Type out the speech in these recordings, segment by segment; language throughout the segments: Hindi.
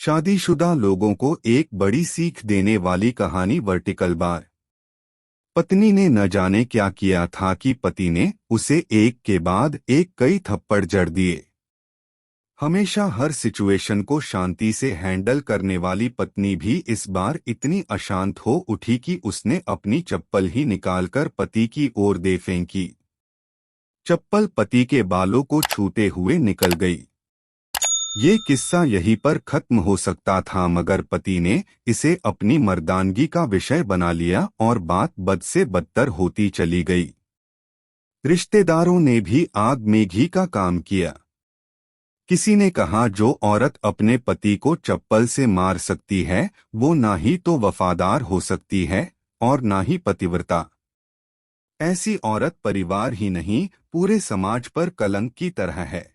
शादीशुदा लोगों को एक बड़ी सीख देने वाली कहानी। Vertical bar. पत्नी ने न जाने क्या किया था कि पति ने उसे एक के बाद एक कई थप्पड़ जड़ दिए। हमेशा हर सिचुएशन को शांति से हैंडल करने वाली पत्नी भी इस बार इतनी अशांत हो उठी कि उसने अपनी चप्पल ही निकालकर पति की ओर दे फेंकी। चप्पल पति के बालों को छूते हुए निकल गई। ये किस्सा यहीं पर खत्म हो सकता था, मगर पति ने इसे अपनी मर्दानगी का विषय बना लिया और बात बद से बदतर होती चली गई। रिश्तेदारों ने भी आग में घी का काम किया। किसी ने कहा, जो औरत अपने पति को चप्पल से मार सकती है वो ना ही तो वफादार हो सकती है और ना ही पतिव्रता। ऐसी औरत परिवार ही नहीं पूरे समाज पर कलंक की तरह है।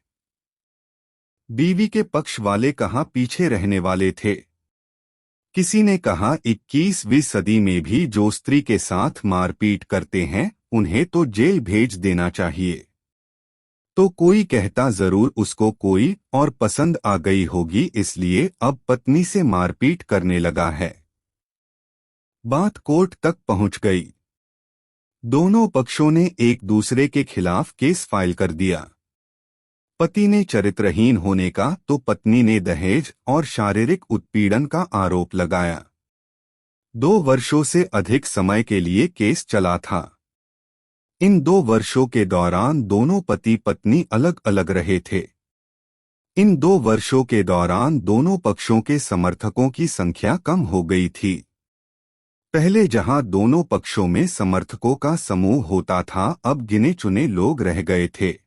बीवी के पक्ष वाले कहाँ पीछे रहने वाले थे। किसी ने कहा, 21वीं सदी में भी जो स्त्री के साथ मारपीट करते हैं उन्हें तो जेल भेज देना चाहिए। तो कोई कहता, जरूर उसको कोई और पसंद आ गई होगी इसलिए अब पत्नी से मारपीट करने लगा है। बात कोर्ट तक पहुंच गई। दोनों पक्षों ने एक दूसरे के खिलाफ केस फाइल कर दिया। पति ने चरित्रहीन होने का तो पत्नी ने दहेज और शारीरिक उत्पीड़न का आरोप लगाया। 2 वर्षों से अधिक समय के लिए केस चला था। इन 2 वर्षों के दौरान दोनों पति पत्नी अलग अलग रहे थे। इन 2 वर्षों के दौरान दोनों पक्षों के समर्थकों की संख्या कम हो गई थी। पहले जहां दोनों पक्षों में समर्थकों का समूह होता था, अब गिने चुने लोग रह गए थे।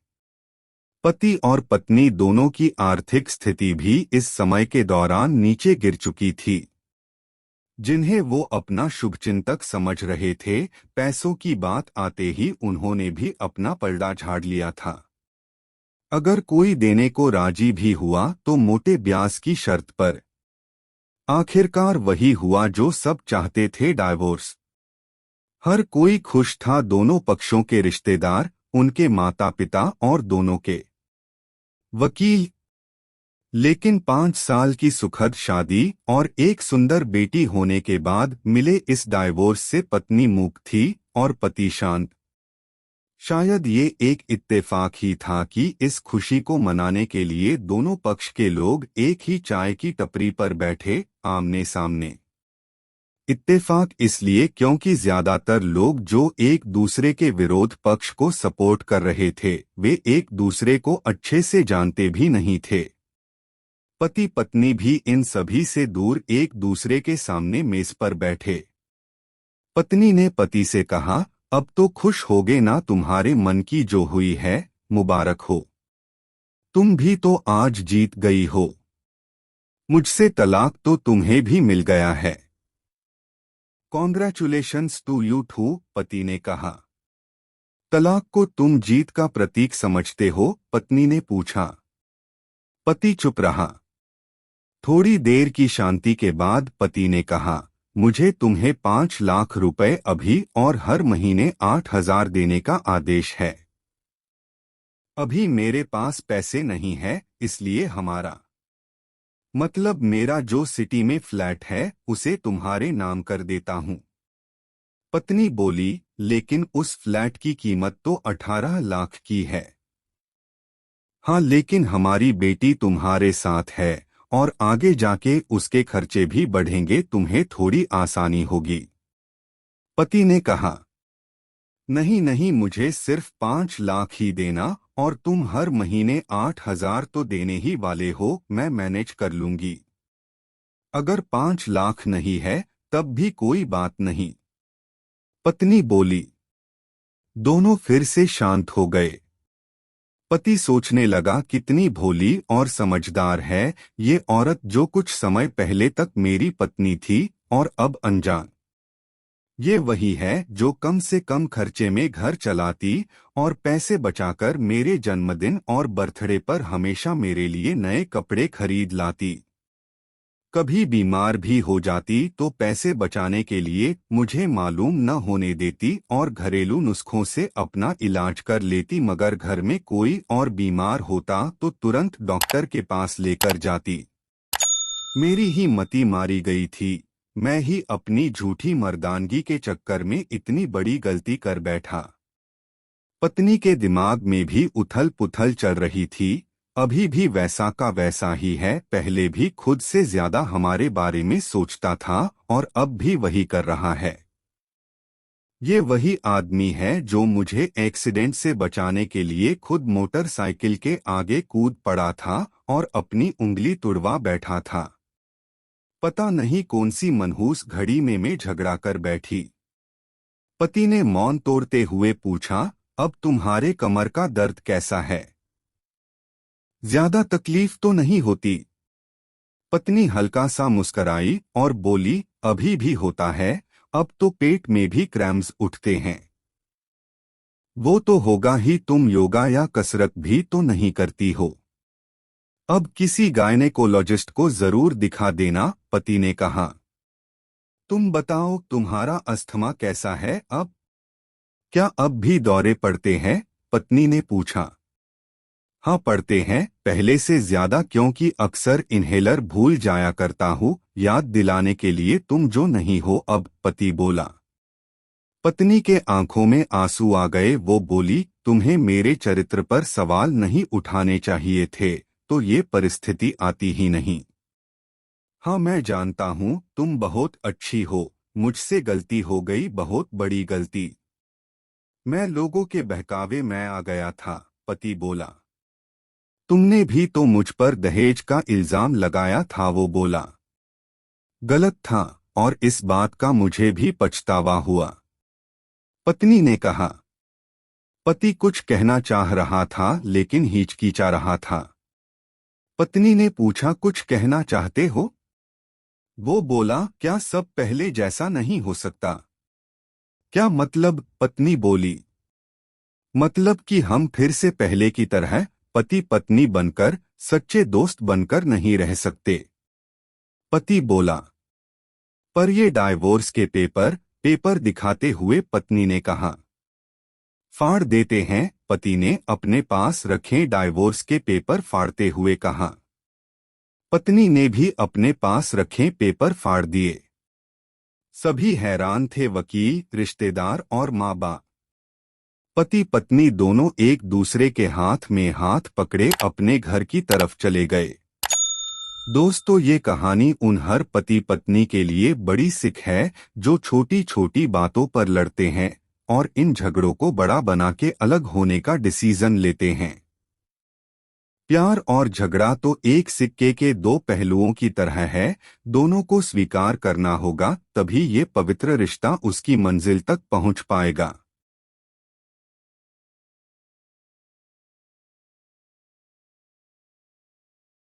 पति और पत्नी दोनों की आर्थिक स्थिति भी इस समय के दौरान नीचे गिर चुकी थी। जिन्हें वो अपना शुभचिंतक समझ रहे थे, पैसों की बात आते ही उन्होंने भी अपना पलड़ा झाड़ लिया था। अगर कोई देने को राजी भी हुआ तो मोटे ब्याज की शर्त पर। आखिरकार वही हुआ जो सब चाहते थे, डाइवोर्स। हर कोई खुश था, दोनों पक्षों के रिश्तेदार, उनके माता पिता और दोनों के वकील। लेकिन 5 साल की सुखद शादी और एक सुंदर बेटी होने के बाद मिले इस डाइवोर्स से पत्नी मूक थी और पति शांत। शायद ये एक इत्तेफाक ही था कि इस खुशी को मनाने के लिए दोनों पक्ष के लोग एक ही चाय की टपरी पर बैठे, आमने सामने। इत्तेफाक इसलिए क्योंकि ज्यादातर लोग जो एक दूसरे के विरोध पक्ष को सपोर्ट कर रहे थे वे एक दूसरे को अच्छे से जानते भी नहीं थे। पति पत्नी भी इन सभी से दूर एक दूसरे के सामने मेज पर बैठे। पत्नी ने पति से कहा, अब तो खुश होगे ना, तुम्हारे मन की जो हुई है मुबारक हो। तुम भी तो आज जीत गई हो। मुझसे तलाक तो तुम्हें भी मिल गया है। कॉन्ग्रेचुलेशंस टू यू टू, पति ने कहा। तलाक को तुम जीत का प्रतीक समझते हो, पत्नी ने पूछा। पति चुप रहा। थोड़ी देर की शांति के बाद पति ने कहा, मुझे तुम्हें 5 लाख रुपए अभी और हर महीने 8,000 देने का आदेश है। अभी मेरे पास पैसे नहीं है, इसलिए हमारा मतलब मेरा जो सिटी में फ्लैट है उसे तुम्हारे नाम कर देता हूँ। पत्नी बोली, लेकिन उस फ्लैट की कीमत तो 18 लाख की है। हाँ, लेकिन हमारी बेटी तुम्हारे साथ है और आगे जाके उसके खर्चे भी बढ़ेंगे, तुम्हें थोड़ी आसानी होगी। पति ने कहा, नहीं नहीं, मुझे सिर्फ 5 लाख ही देना और तुम हर महीने 8,000 तो देने ही वाले हो, मैं मैनेज कर लूंगी। अगर 5 लाख नहीं है तब भी कोई बात नहीं, पत्नी बोली। दोनों फिर से शांत हो गए। पति सोचने लगा, कितनी भोली और समझदार है ये औरत, जो कुछ समय पहले तक मेरी पत्नी थी और अब अनजान। ये वही है जो कम से कम खर्चे में घर चलाती और पैसे बचाकर मेरे जन्मदिन और बर्थडे पर हमेशा मेरे लिए नए कपड़े खरीद लाती। कभी बीमार भी हो जाती तो पैसे बचाने के लिए मुझे मालूम न होने देती और घरेलू नुस्खों से अपना इलाज कर लेती, मगर घर में कोई और बीमार होता तो तुरंत डॉक्टर के पास लेकर जाती। मेरी ही मति मारी गई थी। मैं ही अपनी झूठी मर्दानगी के चक्कर में इतनी बड़ी गलती कर बैठा। पत्नी के दिमाग में भी उथल पुथल चल रही थी। अभी भी वैसा का वैसा ही है। पहले भी खुद से ज्यादा हमारे बारे में सोचता था और अब भी वही कर रहा है। ये वही आदमी है जो मुझे एक्सीडेंट से बचाने के लिए खुद मोटरसाइकिल के आगे कूद पड़ा था और अपनी उंगली तुड़वा बैठा था। पता नहीं कौन सी मनहूस घड़ी में मैं झगड़ा कर बैठी। पति ने मौन तोड़ते हुए पूछा, अब तुम्हारे कमर का दर्द कैसा है? ज्यादा तकलीफ तो नहीं होती? पत्नी हल्का सा मुस्कराई और बोली, अभी भी होता है। अब तो पेट में भी क्रैम्स उठते हैं। वो तो होगा ही, तुम योगा या कसरत भी तो नहीं करती हो। अब किसी गायनेकोलॉजिस्ट को जरूर दिखा देना, पति ने कहा। तुम बताओ, तुम्हारा अस्थमा कैसा है अब? क्या अब भी दौरे पड़ते हैं? पत्नी ने पूछा। हाँ पड़ते हैं, पहले से ज्यादा, क्योंकि अक्सर इन्हेलर भूल जाया करता हूँ याद दिलाने के लिए तुम जो नहीं हो अब, पति बोला। पत्नी के आंखों में आंसू आ गए। वो बोली, तुम्हें मेरे चरित्र पर सवाल नहीं उठाने चाहिए थे, तो ये परिस्थिति आती ही नहीं। हाँ मैं जानता हूँ तुम बहुत अच्छी हो, मुझसे गलती हो गई, बहुत बड़ी गलती। मैं लोगों के बहकावे में आ गया था, पति बोला। तुमने भी तो मुझ पर दहेज का इल्जाम लगाया था, वो बोला। गलत था और इस बात का मुझे भी पछतावा हुआ, पत्नी ने कहा। पति कुछ कहना चाह रहा था लेकिन हिचकिचा रहा था। पत्नी ने पूछा, कुछ कहना चाहते हो? वो बोला, क्या सब पहले जैसा नहीं हो सकता? क्या मतलब? पत्नी बोली। मतलब कि हम फिर से पहले की तरह पति पत्नी बनकर, सच्चे दोस्त बनकर नहीं रह सकते, पति बोला। पर ये डाइवोर्स के पेपर दिखाते हुए पत्नी ने कहा। फाड़ देते हैं, पति ने अपने पास रखे डाइवोर्स के पेपर फाड़ते हुए कहा। पत्नी ने भी अपने पास रखे पेपर फाड़ दिए। सभी हैरान थे, वकील, रिश्तेदार और माँ बाप। पति पत्नी दोनों एक दूसरे के हाथ में हाथ पकड़े अपने घर की तरफ चले गए। दोस्तों, ये कहानी उन हर पति पत्नी के लिए बड़ी सीख है जो छोटी छोटी बातों पर लड़ते हैं और इन झगड़ों को बड़ा बना के अलग होने का डिसीजन लेते हैं। प्यार और झगड़ा तो एक सिक्के के दो पहलुओं की तरह है, दोनों को स्वीकार करना होगा, तभी ये पवित्र रिश्ता उसकी मंजिल तक पहुंच पाएगा।